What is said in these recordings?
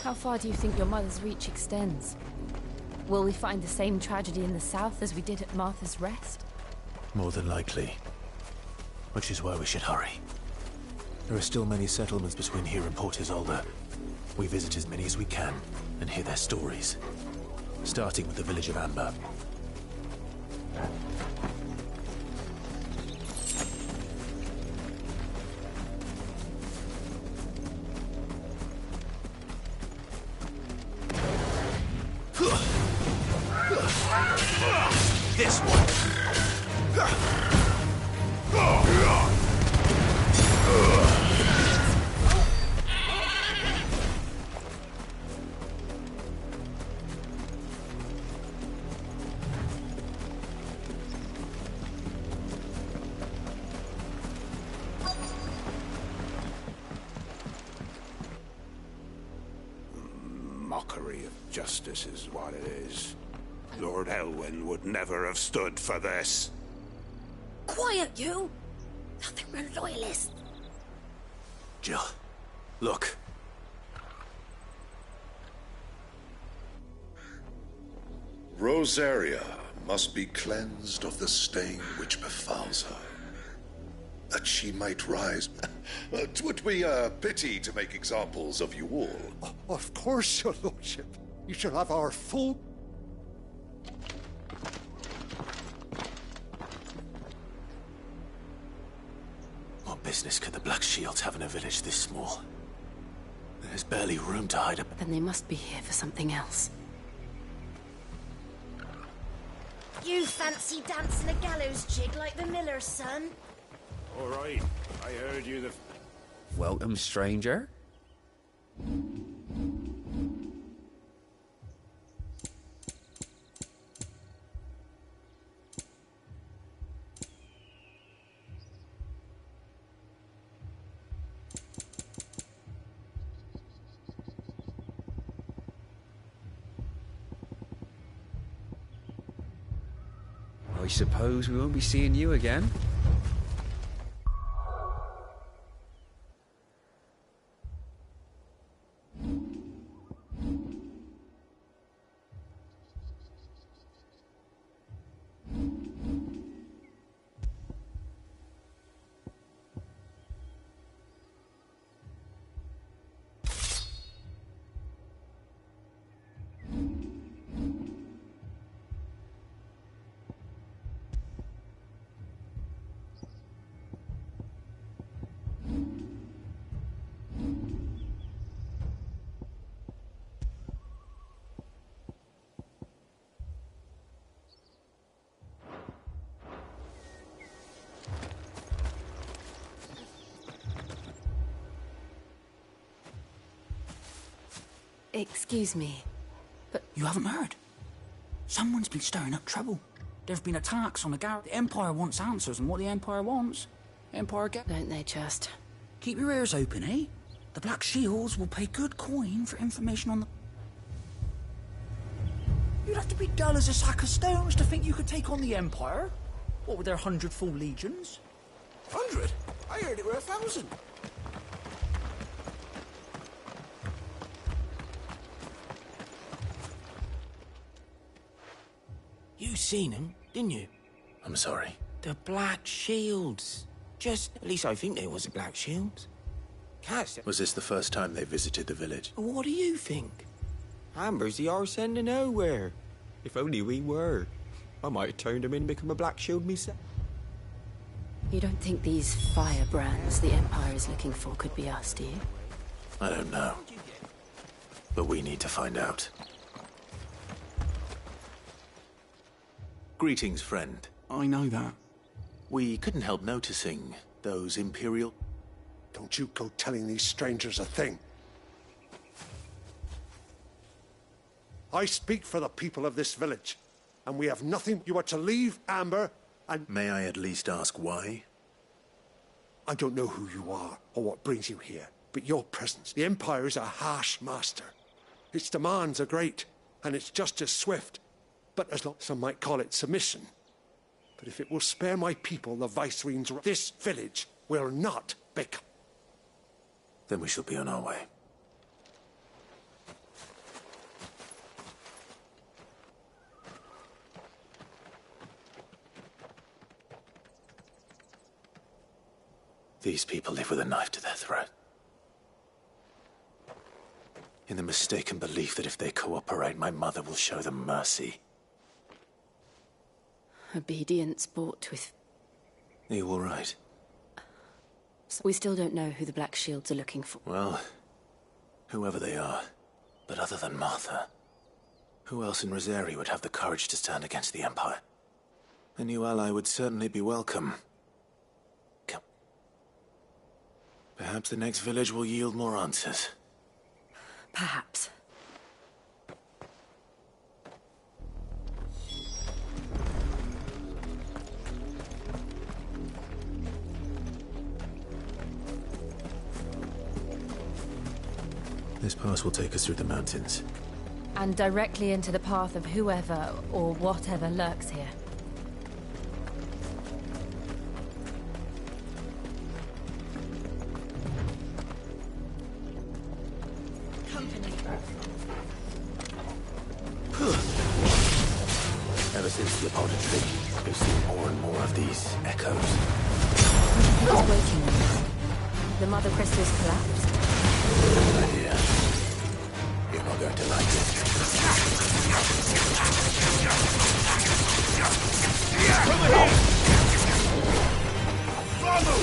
How far do you think your mother's reach extends? Will we find the same tragedy in the south as we did at Martha's Rest? More than likely. Which is why we should hurry. There are still many settlements between here and Port Isolde. We visit as many as we can and hear their stories. Starting with the village of Amber. This one. Mockery of justice is what it is. Lord Elwyn would never have stood for this. Quiet, you! Nothing, we're loyalists. Jill, look. Rosaria must be cleansed of the stain which befalls her, that she might rise. It would be a pity to make examples of you all. Of course, your lordship. You shall have our full... What business could the Black Shields have in a village this small? There's barely room to hide up. Then they must be here for something else. You fancy dancing a gallows jig like the miller's son? All right, I heard you the... Welcome, stranger. I suppose we won't be seeing you again. Excuse me, but... You haven't heard? Someone's been stirring up trouble. There've been attacks on the garrison. The Empire wants answers, and what the Empire wants, Empire get... Don't they just? Keep your ears open, eh? The Black Shields will pay good coin for information on the... You'd have to be dull as a sack of stones to think you could take on the Empire. What with their 100 full legions? 100? I heard it were 1,000. You seen them, didn't you? I'm sorry. The Black Shields. At least I think they was the Black Shields. Cats. Was this the first time they visited the village? What do you think? Amber's the arse end of nowhere. If only we were. I might have turned him in and become a Black Shield myself. You don't think these firebrands the Empire is looking for could be us, do you? I don't know. But we need to find out. Greetings, friend. I know that. We couldn't help noticing those Imperial... Don't you go telling these strangers a thing. I speak for the people of this village, and we have nothing. You are to leave Amber, and... May I at least ask why? I don't know who you are, or what brings you here, but your presence. The Empire is a harsh master. Its demands are great, and its justice swift. But as long some might call it submission. But if it will spare my people the Viceroy's... This village will not become... Then we shall be on our way. These people live with a knife to their throat. In the mistaken belief that if they cooperate, my mother will show them mercy. Obedience bought with... Are you all right? We still don't know who the Black Shields are looking for. Well, whoever they are. But other than Martha, who else in Rosari would have the courage to stand against the Empire? A new ally would certainly be welcome. Come. Perhaps the next village will yield more answers. Perhaps. This pass will take us through the mountains. And directly into the path of whoever or whatever lurks here. Company. Ever since the Apollo tree, we've seen more and more of these echoes. Who's waking them? The Mother Crystal's collapsed? Good idea. You're not going to like it. Over here! Follow!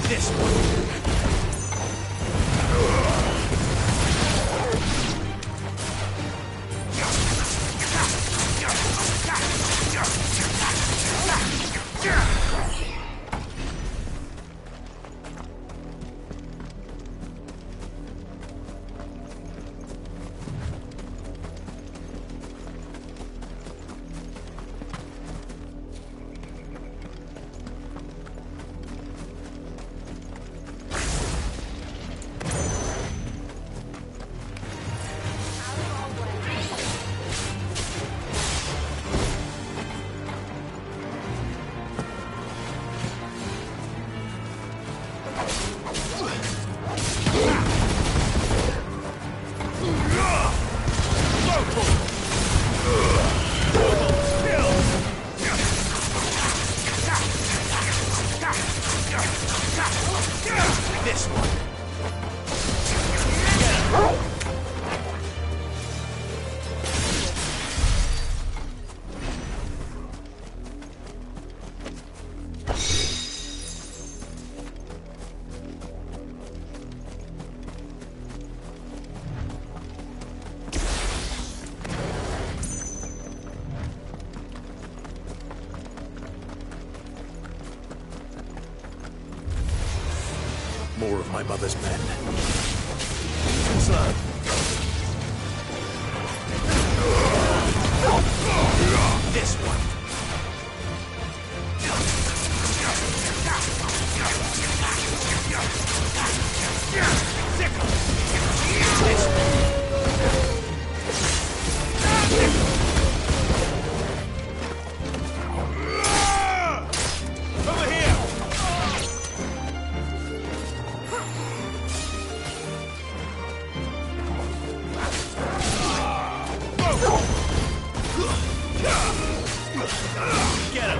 This one. This one. More of my mother's men. Slow. This one. Over here! Get him!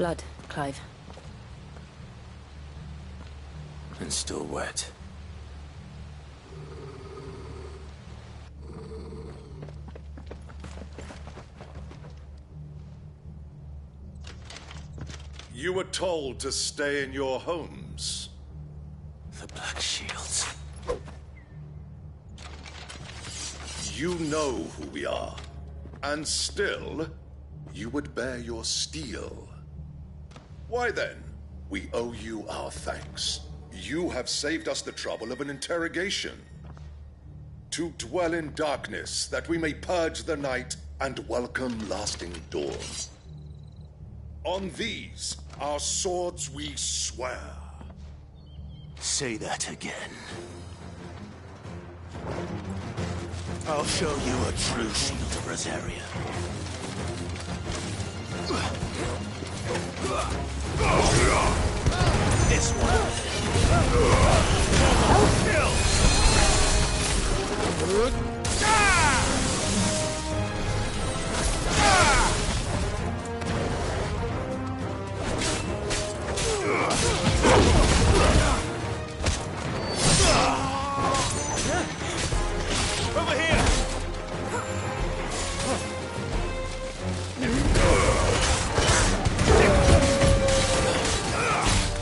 Blood, Clive. And still wet. You were told to stay in your homes. The Black Shields. You know who we are. And still, you would bear your steel. Why then? We owe you our thanks. You have saved us the trouble of an interrogation. To dwell in darkness, that we may purge the night and welcome lasting dawn. On these, our swords we swear. Say that again. I'll show you a true shield of Rosaria. This one. Over here!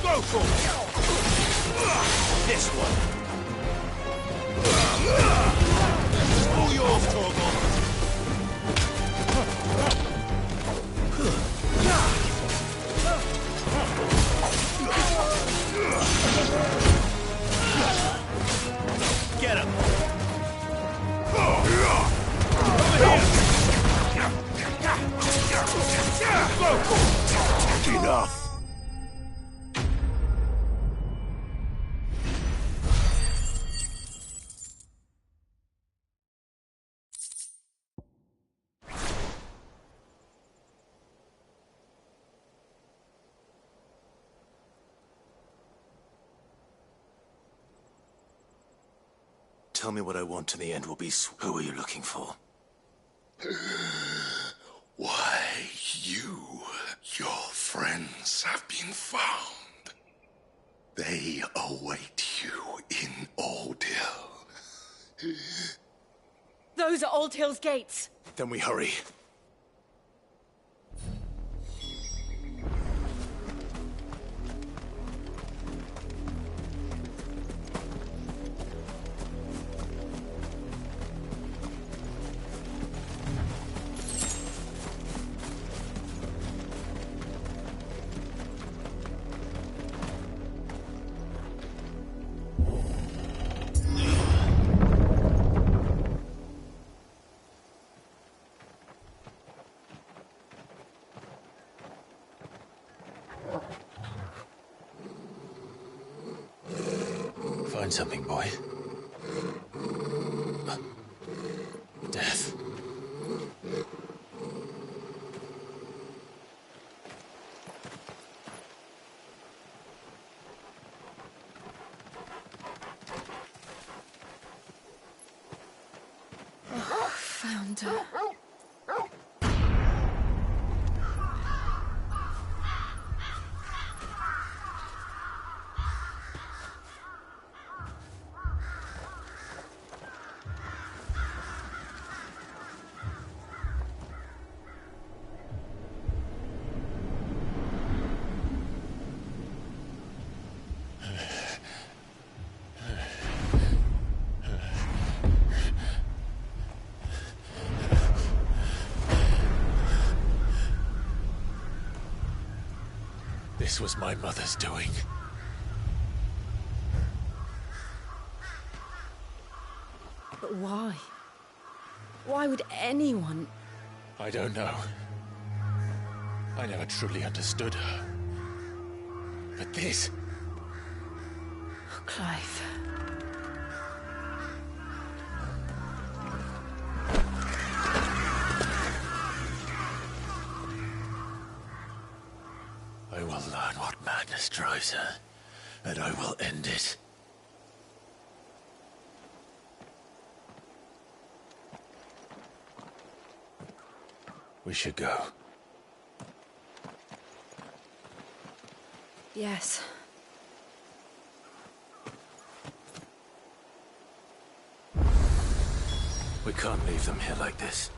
Go for it! This one. It's all yours, Torgal. Get him! Enough! Tell me what I want and the end will be Who are you looking for? Why, your friends have been found. They await you in Old Hill. Those are Old Hill's gates. Then we hurry. Find something, boy. Death. Found her. This was my mother's doing. But why? Why would anyone... I don't know. I never truly understood her. But this... Oh, Clive. I will learn what madness drives her, and I will end it. We should go. Yes. We can't leave them here like this.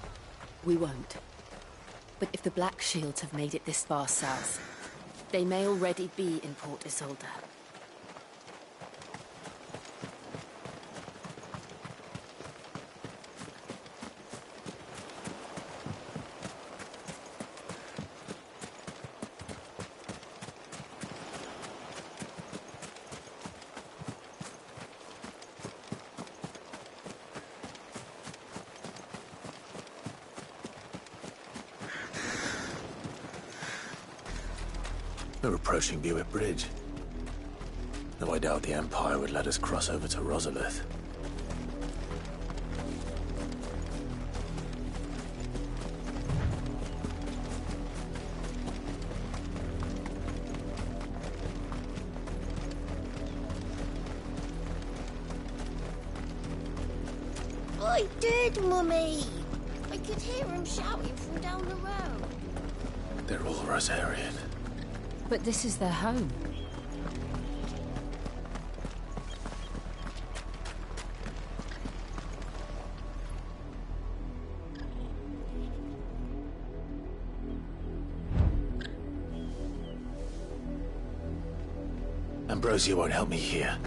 We won't. But if the Black Shields have made it this far south, they may already be in Port Isolde. We're approaching Buick Bridge. Though I doubt the Empire would let us cross over to Rosalith. I did, Mummy! I could hear him shouting from down the road. They're all Rosarian. But this is their home. Ambrosia won't help me here.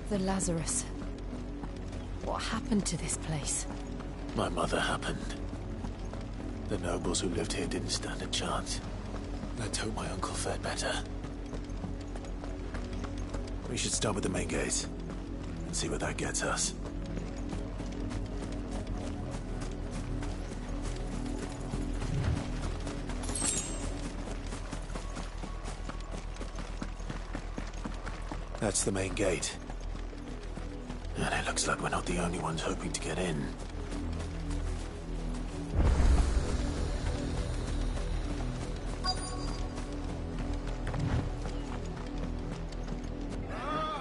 The Lazarus. What happened to this place? My mother happened. The nobles who lived here didn't stand a chance. Let's hope my uncle fared better. We should start with the main gate and see where that gets us. That's the main gate. And it looks like we're not the only ones hoping to get in.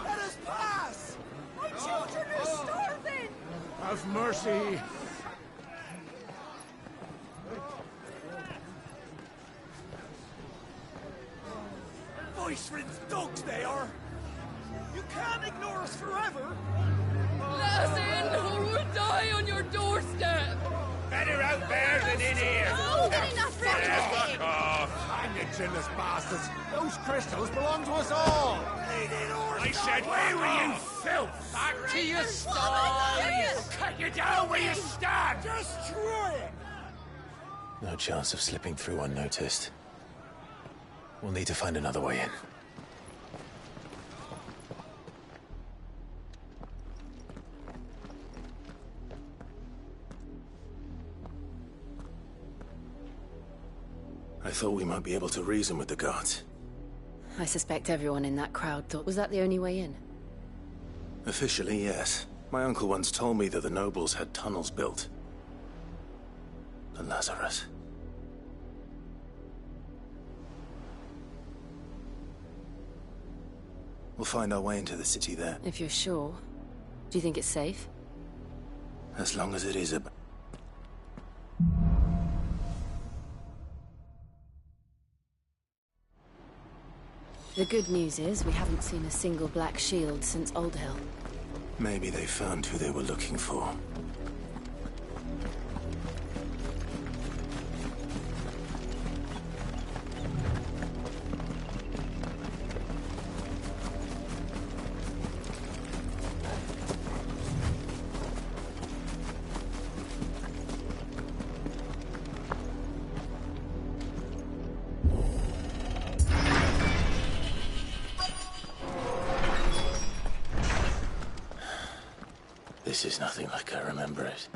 Let us pass! My children are starving! Have mercy! Voice-ridden dogs they are! You can't ignore us forever! Let us in, or we'll die on your doorstep! Better out there than in here! Oh, good enough for him! Hang you chinless bastards! Those crystals belong to us all! I said, where were you, filth? Back to your sties! Cut you down where you stand! Destroy it! No chance of slipping through unnoticed. We'll need to find another way in. I thought we might be able to reason with the guards. I suspect everyone in that crowd thought... Was that the only way in? Officially, yes. My uncle once told me that the nobles had tunnels built. The Lazarus. We'll find our way into the city there. If you're sure. Do you think it's safe? As long as it is a... The good news is we haven't seen a single Black Shield since Old Hill. Maybe they found who they were looking for. This is nothing like I remember it.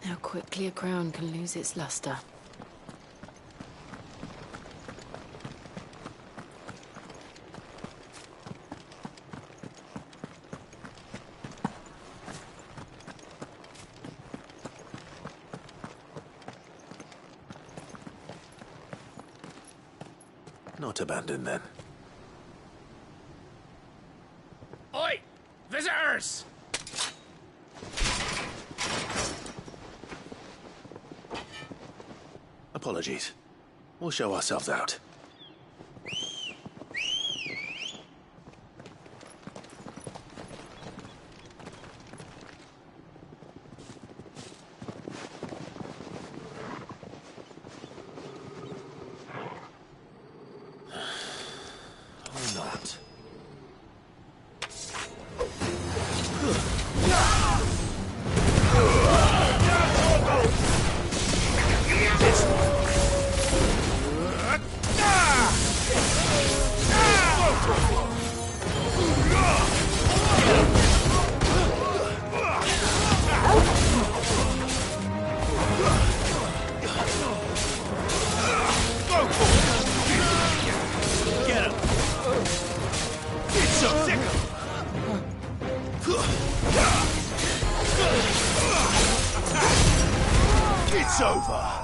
How quickly a crown can lose its luster. Not abandoned, then. Oi! Visitors! Apologies. We'll show ourselves out. Or not. It's over!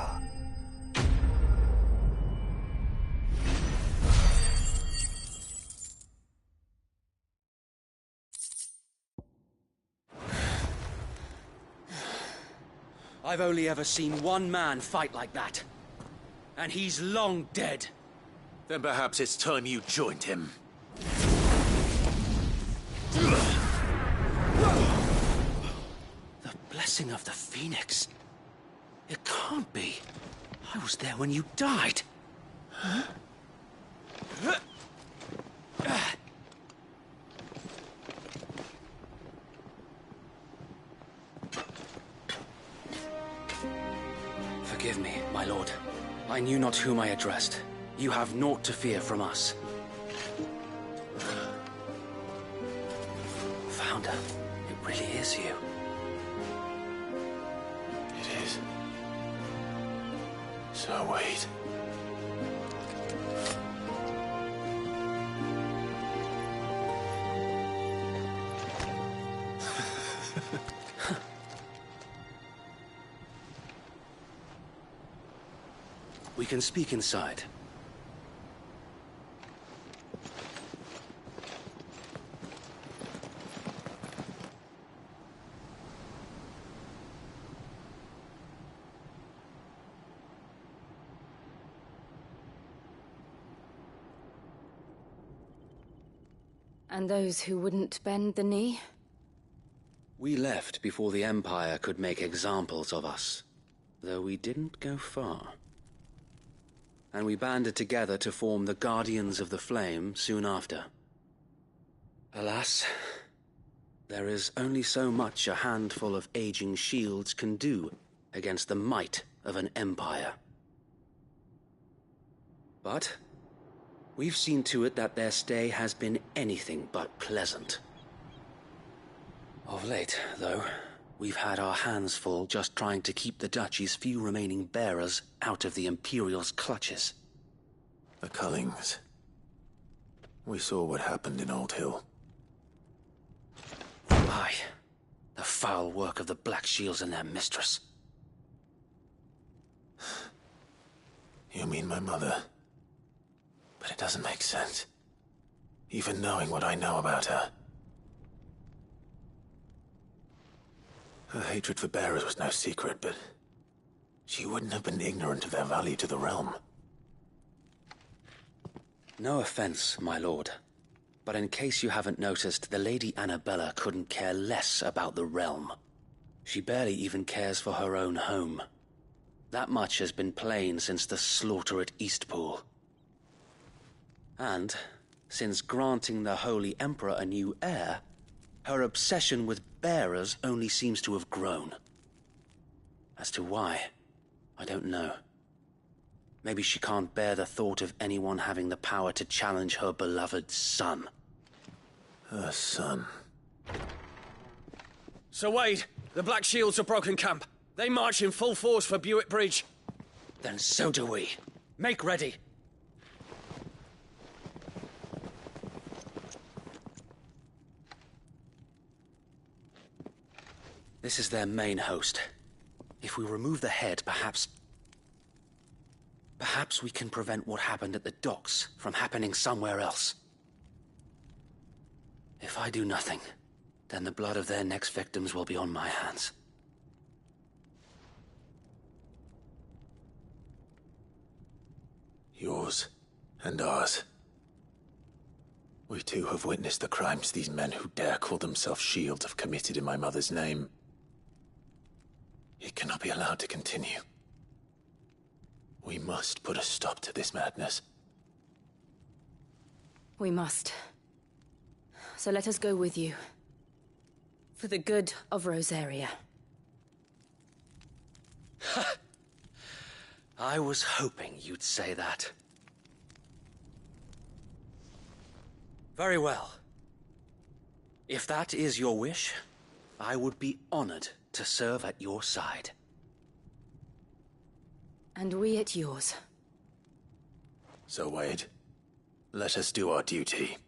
I've only ever seen one man fight like that. And he's long dead. Then perhaps it's time you joined him. The blessing of the Phoenix. It can't be. I was there when you died. Huh? Forgive me, my lord. I knew not whom I addressed. You have naught to fear from us. Founder, it really is you. It is. So wait. We can speak inside. And those who wouldn't bend the knee? We left before the Empire could make examples of us, though we didn't go far. And we banded together to form the Guardians of the Flame soon after. Alas, there is only so much a handful of aging shields can do against the might of an empire. But we've seen to it that their stay has been anything but pleasant. Of late, though, we've had our hands full just trying to keep the Duchy's few remaining bearers out of the Imperial's clutches. The Cullings. We saw what happened in Old Hill. Aye, the foul work of the Black Shields and their mistress. You mean my mother? But it doesn't make sense. Even knowing what I know about her. Her hatred for bearers was no secret, but she wouldn't have been ignorant of their value to the realm. No offense, my lord, but in case you haven't noticed, the Lady Annabella couldn't care less about the realm. She barely even cares for her own home. That much has been plain since the slaughter at Eastpool. And, since granting the Holy Emperor a new heir, her obsession with bearers only seems to have grown. As to why, I don't know. Maybe she can't bear the thought of anyone having the power to challenge her beloved son. Her son. Sir Wade, the Black Shields have broken camp. They march in full force for Buick Bridge. Then so do we. Make ready. This is their main host. If we remove the head, perhaps we can prevent what happened at the docks from happening somewhere else. If I do nothing, then the blood of their next victims will be on my hands. Yours and ours. We too have witnessed the crimes these men who dare call themselves Shields have committed in my mother's name. It cannot be allowed to continue. We must put a stop to this madness. We must. So let us go with you. For the good of Rosaria. I was hoping you'd say that. Very well. If that is your wish, I would be honored to serve at your side. And we at yours. So, Wade, let us do our duty.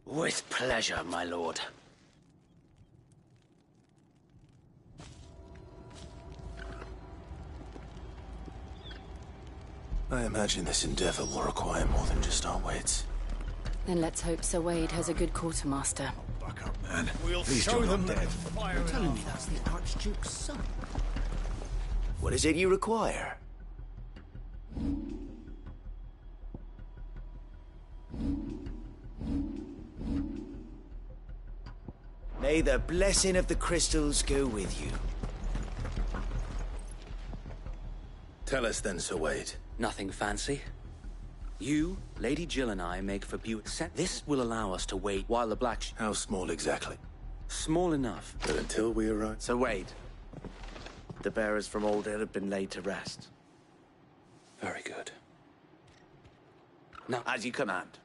With pleasure, my lord. I imagine this endeavor will require more than just our wits. Then let's hope Sir Wade has a good quartermaster. Buck up, man. We'll Please show do them not that dead. fire. You're telling me that's the Archduke's son? What is it you require? May the blessing of the crystals go with you. Tell us then, Sir Wade. Nothing fancy. You, Lady Jill and I make for Buick. This will allow us to wait while the Black... How small exactly? Small enough. But until we arrive... Sir Wade, the bearers from Aldale have been laid to rest. Very good. Now, as you command.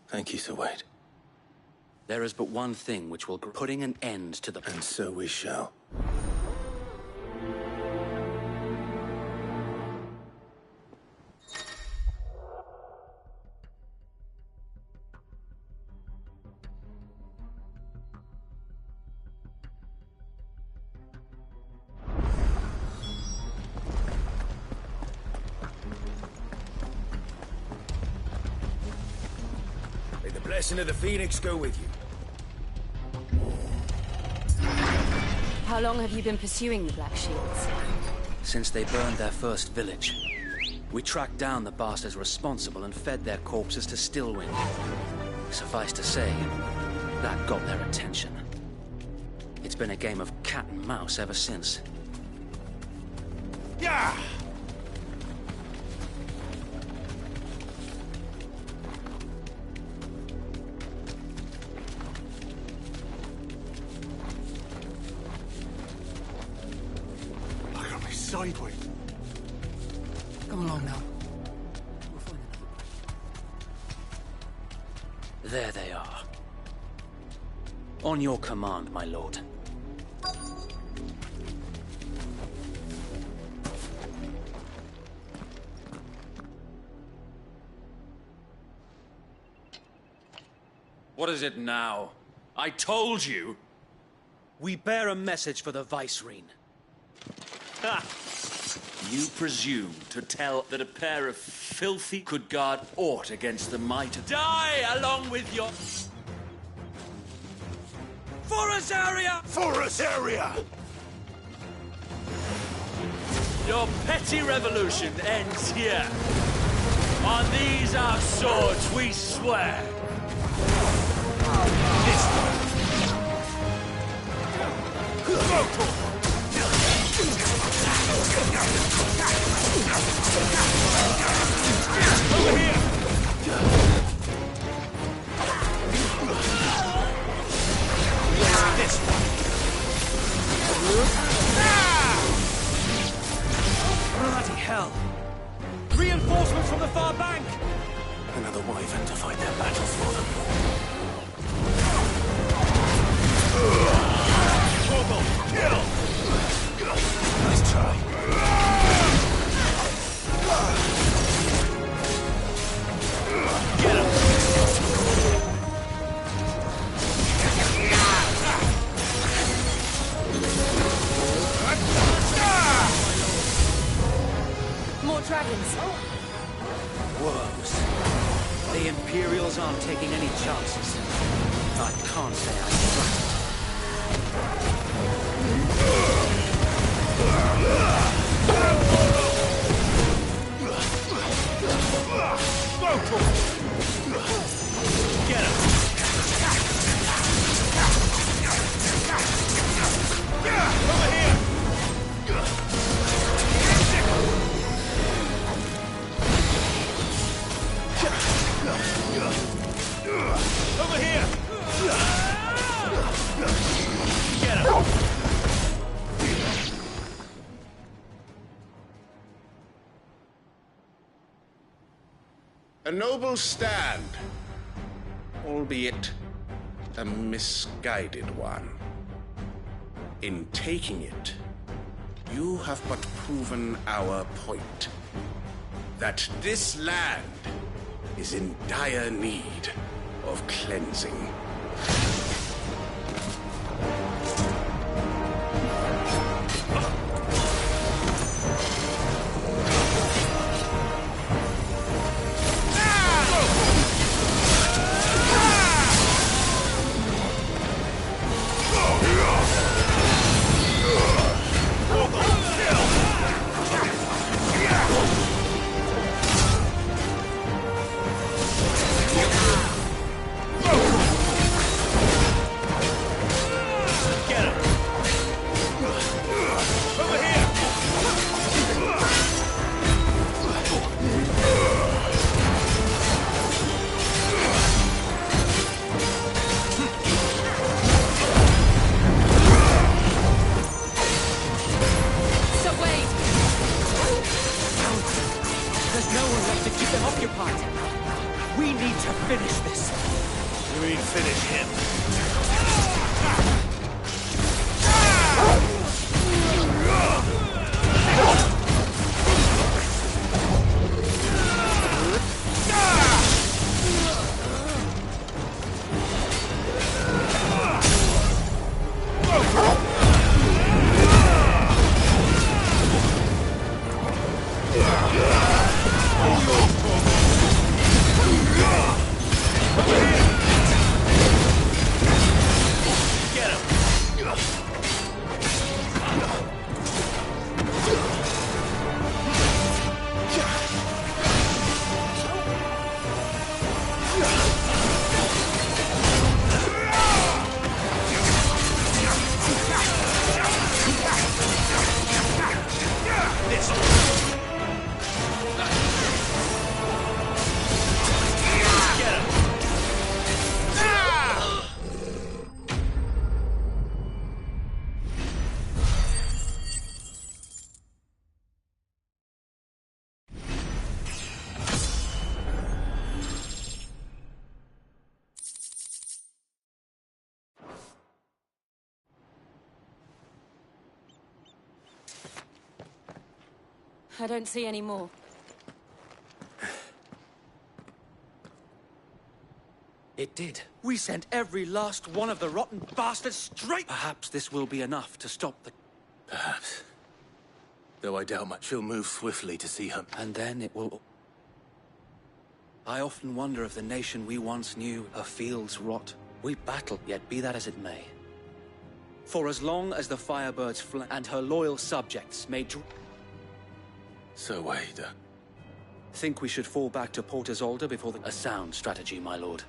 Thank you, Sir Wade. There is but one thing which will putting an end to the... And so we shall. May the blessing of the Phoenix go with you. How long have you been pursuing the Black Shields? Since they burned their first village. We tracked down the bastards responsible and fed their corpses to Stillwind. Suffice to say, that got their attention. It's been a game of cat and mouse ever since. Yeah! I got me sideways. Come along now. There they are. On your command, my lord. What is it now? I told you. We bear a message for the Vicereine. Ha! You presume to tell that a pair of filthy could guard aught against the might of... Die along with your... For Rosaria! For Rosaria! Your petty revolution ends here. On these our swords we swear. Over here! This one. Bloody hell! Reinforcements from the far bank! Another wyvern. taking any chances. I can't say I trust. Get him! Over here! Over here! Get him! A noble stand, albeit a misguided one. In taking it, you have but proven our point. That this land is in dire need of cleansing. I don't see any more. It did. We sent every last one of the rotten bastards straight... Perhaps this will be enough to stop the... Perhaps. Though I doubt much he'll move swiftly to see her. And then it will... I often wonder if the nation we once knew, her fields rot. We battle, yet be that as it may. For as long as the Firebirds and her loyal subjects may... So, Wade, think we should fall back to Port Isolde before the... A sound strategy, my lord.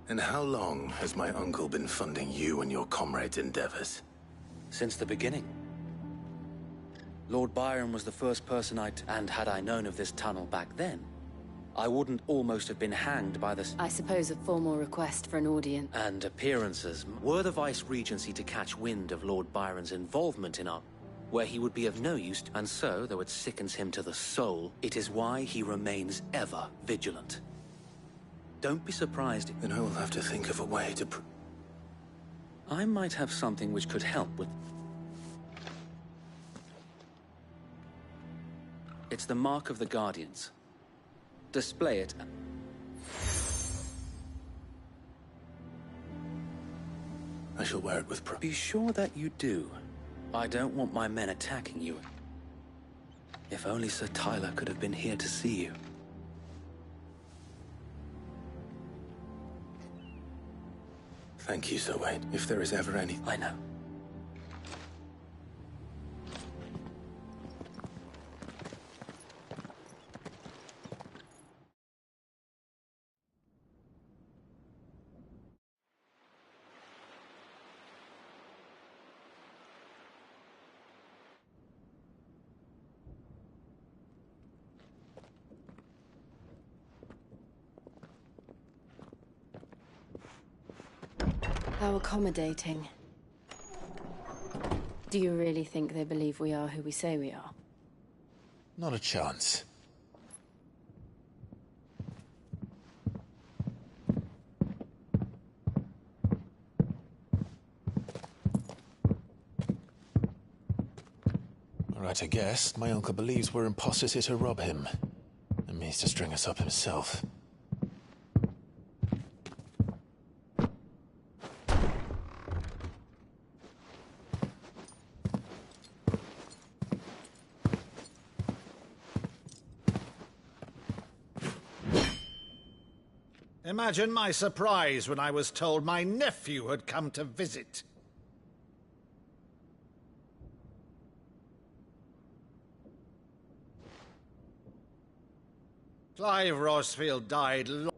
And how long has my uncle been funding you and your comrades' endeavors? Since the beginning. Lord Byron was the first person and had I known of this tunnel back then, I wouldn't almost have been hanged by this... I suppose a formal request for an audience. And appearances. Were the Vice-Regency to catch wind of Lord Byron's involvement in our... where he would be of no use, and so, though it sickens him to the soul, it is why he remains ever vigilant. Don't be surprised if... Then I will have to think of a way to... I might have something which could help with... It's the mark of the Guardians. Display it. I shall wear it with pride. Be sure that you do. I don't want my men attacking you. If only Sir Tyler could have been here to see you. Thank you, Sir Wayne. If there is ever any... I know. How accommodating. Do you really think they believe we are who we say we are? Not a chance. All right, I guess. My uncle believes we're imposters here to rob him. And means to string us up himself. Imagine my surprise when I was told my nephew had come to visit. Clive Rosfield died long